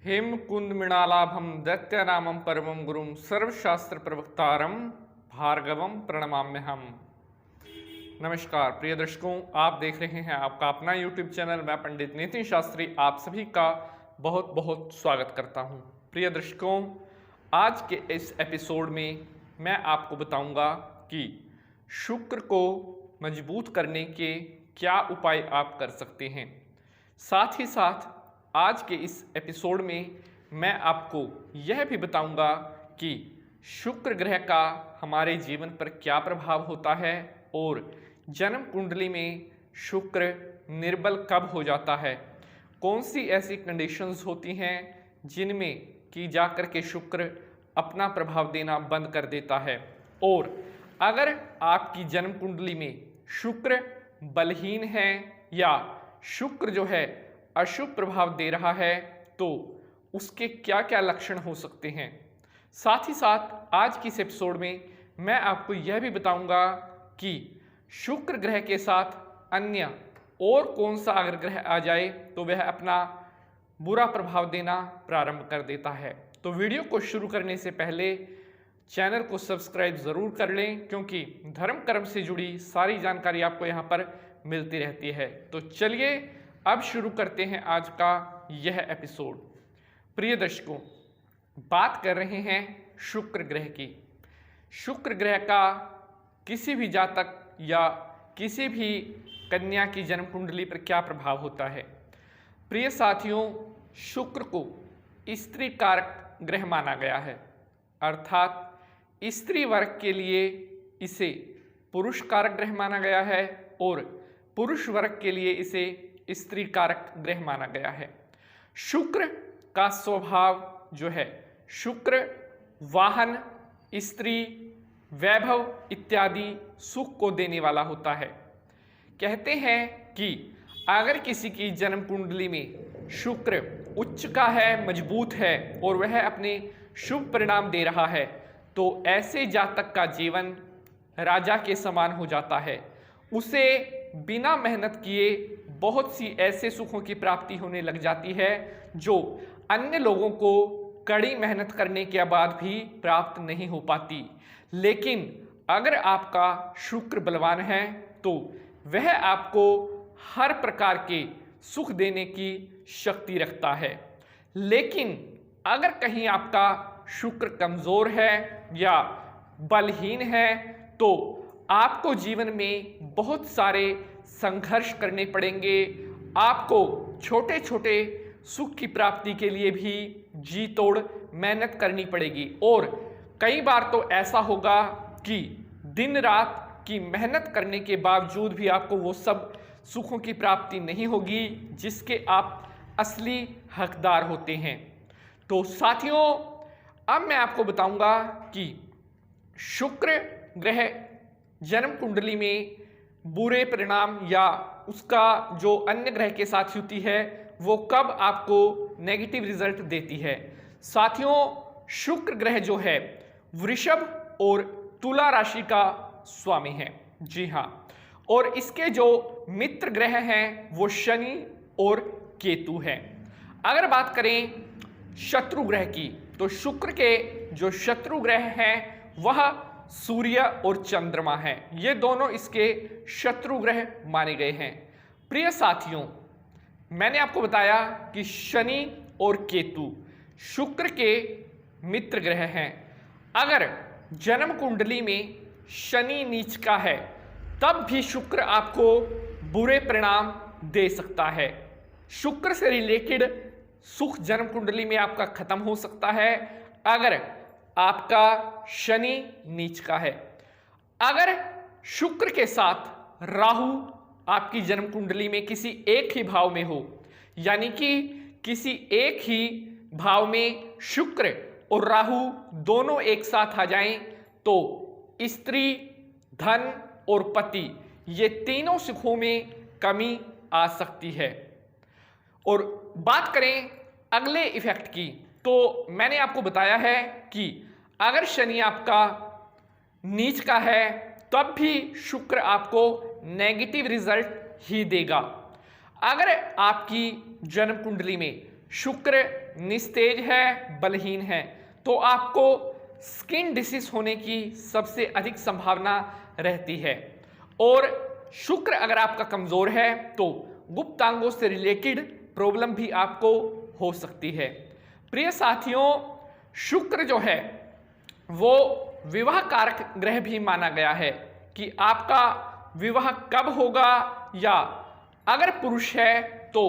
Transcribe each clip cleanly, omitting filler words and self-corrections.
हेमकुंद मृणालाभम दैत्यनामं परमं गुरुं सर्वशास्त्र प्रवक्तारम भार्गवम प्रणमाम्यहम। नमस्कार प्रिय दर्शकों, आप देख रहे हैं आपका अपना YouTube चैनल। मैं पंडित नितिन शास्त्री आप सभी का बहुत बहुत स्वागत करता हूं। प्रिय दर्शकों, आज के इस एपिसोड में मैं आपको बताऊंगा कि शुक्र को मजबूत करने के क्या उपाय आप कर सकते हैं। साथ ही साथ आज के इस एपिसोड में मैं आपको यह भी बताऊंगा कि शुक्र ग्रह का हमारे जीवन पर क्या प्रभाव होता है और जन्म कुंडली में शुक्र निर्बल कब हो जाता है, कौन सी ऐसी कंडीशंस होती हैं जिनमें कि जाकर के शुक्र अपना प्रभाव देना बंद कर देता है, और अगर आपकी जन्म कुंडली में शुक्र बलहीन है या शुक्र जो है अशुभ प्रभाव दे रहा है तो उसके क्या क्या लक्षण हो सकते हैं। साथ ही साथ आज की इस एपिसोड में मैं आपको यह भी बताऊंगा कि शुक्र ग्रह के साथ अन्य और कौन सा अगर ग्रह आ जाए तो वह अपना बुरा प्रभाव देना प्रारंभ कर देता है। तो वीडियो को शुरू करने से पहले चैनल को सब्सक्राइब ज़रूर कर लें, क्योंकि धर्म कर्म से जुड़ी सारी जानकारी आपको यहाँ पर मिलती रहती है। तो चलिए अब शुरू करते हैं आज का यह एपिसोड। प्रिय दर्शकों, बात कर रहे हैं शुक्र ग्रह की। शुक्र ग्रह का किसी भी जातक या किसी भी कन्या की जन्म कुंडली पर क्या प्रभाव होता है। प्रिय साथियों, शुक्र को स्त्री कारक ग्रह माना गया है, अर्थात स्त्री वर्ग के लिए इसे पुरुष कारक ग्रह माना गया है और पुरुष वर्ग के लिए इसे स्त्री कारक ग्रह माना गया है। शुक्र का स्वभाव जो है, शुक्र वाहन, स्त्री, वैभव इत्यादि सुख को देने वाला होता है। कहते हैं कि अगर किसी की जन्म कुंडली में शुक्र उच्च का है, मजबूत है और वह अपने शुभ परिणाम दे रहा है तो ऐसे जातक का जीवन राजा के समान हो जाता है। उसे बिना मेहनत किए बहुत सी ऐसे सुखों की प्राप्ति होने लग जाती है जो अन्य लोगों को कड़ी मेहनत करने के बाद भी प्राप्त नहीं हो पाती। लेकिन अगर आपका शुक्र बलवान है तो वह आपको हर प्रकार के सुख देने की शक्ति रखता है। लेकिन अगर कहीं आपका शुक्र कमजोर है या बलहीन है तो आपको जीवन में बहुत सारे संघर्ष करने पड़ेंगे। आपको छोटे छोटे सुख की प्राप्ति के लिए भी जी तोड़ मेहनत करनी पड़ेगी, और कई बार तो ऐसा होगा कि दिन रात की मेहनत करने के बावजूद भी आपको वो सब सुखों की प्राप्ति नहीं होगी जिसके आप असली हकदार होते हैं। तो साथियों, अब मैं आपको बताऊंगा कि शुक्र ग्रह जन्म कुंडली में बुरे परिणाम या उसका जो अन्य ग्रह के साथ युति है वो कब आपको नेगेटिव रिजल्ट देती है। साथियों, शुक्र ग्रह जो है वृषभ और तुला राशि का स्वामी है। जी हाँ, और इसके जो मित्र ग्रह हैं वो शनि और केतु हैं। अगर बात करें शत्रु ग्रह की तो शुक्र के जो शत्रु ग्रह हैं वह सूर्य और चंद्रमा है। ये दोनों इसके शत्रु ग्रह माने गए हैं। प्रिय साथियों, मैंने आपको बताया कि शनि और केतु शुक्र के मित्र ग्रह हैं। अगर जन्म कुंडली में शनि नीच का है तब भी शुक्र आपको बुरे परिणाम दे सकता है। शुक्र से रिलेटेड सुख जन्म कुंडली में आपका खत्म हो सकता है अगर आपका शनि नीच का है। अगर शुक्र के साथ राहु आपकी जन्म कुंडली में किसी एक ही भाव में हो, यानी कि किसी एक ही भाव में शुक्र और राहु दोनों एक साथ आ जाएं तो स्त्री, धन और पति ये तीनों सुखों में कमी आ सकती है। और बात करें अगले इफेक्ट की तो मैंने आपको बताया है कि अगर शनि आपका नीच का है तब भी शुक्र आपको नेगेटिव रिजल्ट ही देगा। अगर आपकी जन्म कुंडली में शुक्र निस्तेज है, बलहीन है, तो आपको स्किन डिसीज होने की सबसे अधिक संभावना रहती है। और शुक्र अगर आपका कमजोर है तो गुप्तांगों से रिलेटेड प्रॉब्लम भी आपको हो सकती है। प्रिय साथियों, शुक्र जो है वो विवाह कारक ग्रह भी माना गया है कि आपका विवाह कब होगा, या अगर पुरुष है तो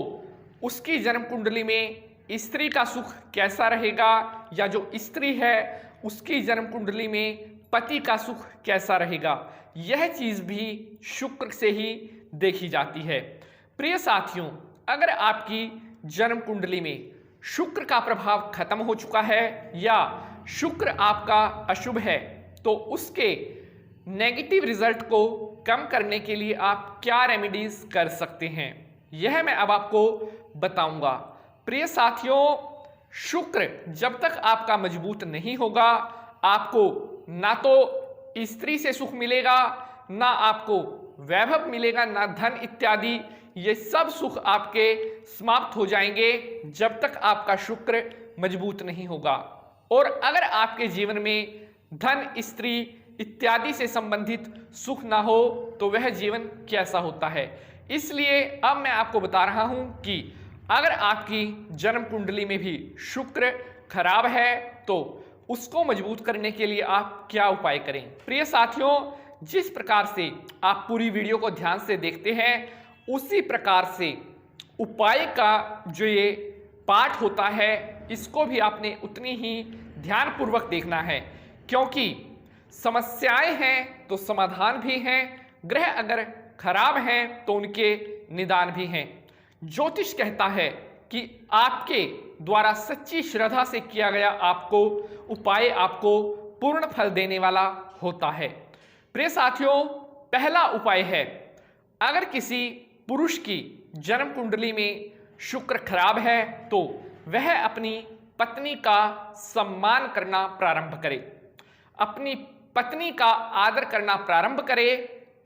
उसकी जन्म कुंडली में स्त्री का सुख कैसा रहेगा, या जो स्त्री है उसकी जन्म कुंडली में पति का सुख कैसा रहेगा। यह चीज भी शुक्र से ही देखी जाती है। प्रिय साथियों, अगर आपकी जन्म कुंडली में शुक्र का प्रभाव खत्म हो चुका है या शुक्र आपका अशुभ है, तो उसके नेगेटिव रिजल्ट को कम करने के लिए आप क्या रेमेडीज कर सकते हैं, यह मैं अब आपको बताऊंगा। प्रिय साथियों, शुक्र जब तक आपका मजबूत नहीं होगा, आपको ना तो स्त्री से सुख मिलेगा, ना आपको वैभव मिलेगा, ना धन इत्यादि, ये सब सुख आपके समाप्त हो जाएंगे जब तक आपका शुक्र मजबूत नहीं होगा। और अगर आपके जीवन में धन, स्त्री इत्यादि से संबंधित सुख ना हो तो वह जीवन कैसा होता है। इसलिए अब मैं आपको बता रहा हूं कि अगर आपकी जन्म कुंडली में भी शुक्र खराब है तो उसको मजबूत करने के लिए आप क्या उपाय करें। प्रिय साथियों, जिस प्रकार से आप पूरी वीडियो को ध्यान से देखते हैं उसी प्रकार से उपाय का जो ये पाठ होता है इसको भी आपने उतनी ही ध्यानपूर्वक देखना है, क्योंकि समस्याएं हैं तो समाधान भी हैं, ग्रह अगर खराब हैं तो उनके निदान भी हैं। ज्योतिष कहता है कि आपके द्वारा सच्ची श्रद्धा से किया गया आपको उपाय आपको पूर्ण फल देने वाला होता है। प्रिय साथियों, पहला उपाय है, अगर किसी पुरुष की जन्म कुंडली में शुक्र खराब है तो वह अपनी पत्नी का सम्मान करना प्रारंभ करे, अपनी पत्नी का आदर करना प्रारंभ करे,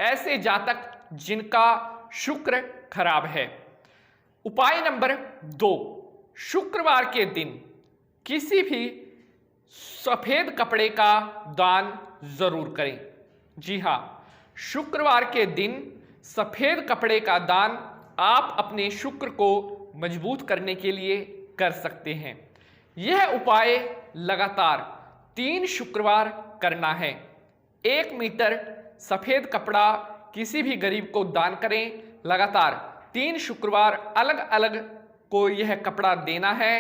ऐसे जातक जिनका शुक्र खराब है। उपाय नंबर 2, शुक्रवार के दिन किसी भी सफेद कपड़े का दान जरूर करें। जी हाँ, शुक्रवार के दिन सफेद कपड़े का दान आप अपने शुक्र को मजबूत करने के लिए कर सकते हैं। यह उपाय लगातार 3 शुक्रवार करना है। 1 मीटर सफेद कपड़ा किसी भी गरीब को दान करें। लगातार 3 शुक्रवार अलग अलग को यह कपड़ा देना है।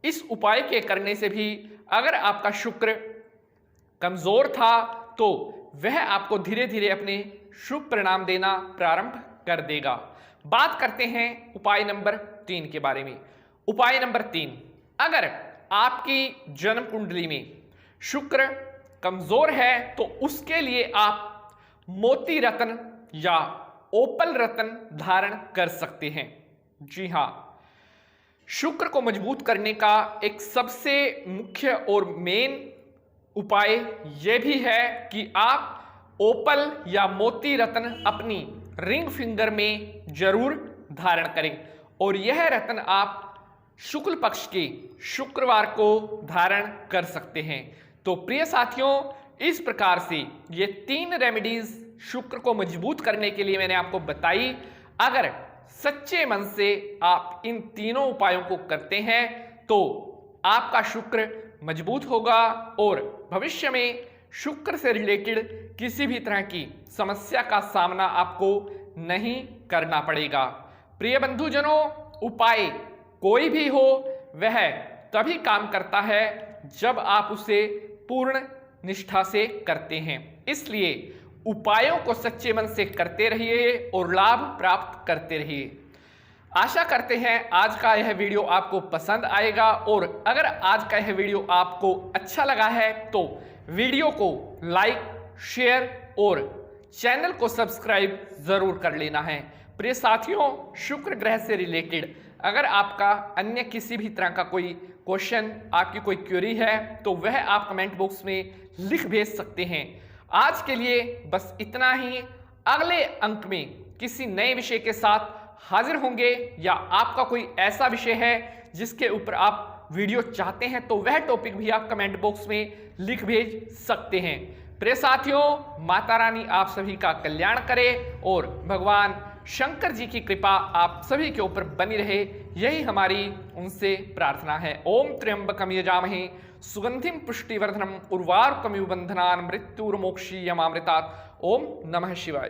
इस उपाय के करने से भी अगर आपका शुक्र कमजोर था तो वह आपको धीरे धीरे अपने शुभ परिणाम देना प्रारंभ कर देगा। बात करते हैं उपाय नंबर 3 के बारे में। उपाय नंबर 3, अगर आपकी जन्म कुंडली में शुक्र कमजोर है तो उसके लिए आप मोती रत्न या ओपल रत्न धारण कर सकते हैं। जी हाँ, शुक्र को मजबूत करने का एक सबसे मुख्य और मेन उपाय यह भी है कि आप ओपल या मोती रत्न अपनी रिंग फिंगर में जरूर धारण करें, और यह रत्न आप शुक्ल पक्ष के शुक्रवार को धारण कर सकते हैं। तो प्रिय साथियों, इस प्रकार से ये 3 रेमेडीज शुक्र को मजबूत करने के लिए मैंने आपको बताई। अगर सच्चे मन से आप इन तीनों उपायों को करते हैं तो आपका शुक्र मजबूत होगा और भविष्य में शुक्र से रिलेटेड किसी भी तरह की समस्या का सामना आपको नहीं करना पड़ेगा। प्रिय बंधुजनों, उपाय कोई भी हो वह तभी काम करता है जब आप उसे पूर्ण निष्ठा से करते हैं। इसलिए उपायों को सच्चे मन से करते रहिए और लाभ प्राप्त करते रहिए। आशा करते हैं आज का यह वीडियो आपको पसंद आएगा, और अगर आज का यह वीडियो आपको अच्छा लगा है तो वीडियो को लाइक, शेयर और चैनल को सब्सक्राइब जरूर कर लेना है। प्रिय साथियों, शुक्र ग्रह से रिलेटेड अगर आपका अन्य किसी भी तरह का कोई क्वेश्चन, आपकी कोई क्वेरी है तो वह आप कमेंट बॉक्स में लिख भेज सकते हैं। आज के लिए बस इतना ही। अगले अंक में किसी नए विषय के साथ हाजिर होंगे, या आपका कोई ऐसा विषय है जिसके ऊपर आप वीडियो चाहते हैं तो वह टॉपिक भी आप कमेंट बॉक्स में लिख भेज सकते हैं। प्रिय साथियों, माता रानी आप सभी का कल्याण करे और भगवान शंकर जी की कृपा आप सभी के ऊपर बनी रहे, यही हमारी उनसे प्रार्थना है। ओम त्र्यंबकम यजामहे सुगंधिम पुष्टिवर्धनम उर्वारुकमिव बंधनान् मृत्युर्मोक्षीयमामृतात्। ओम नमः शिवाय।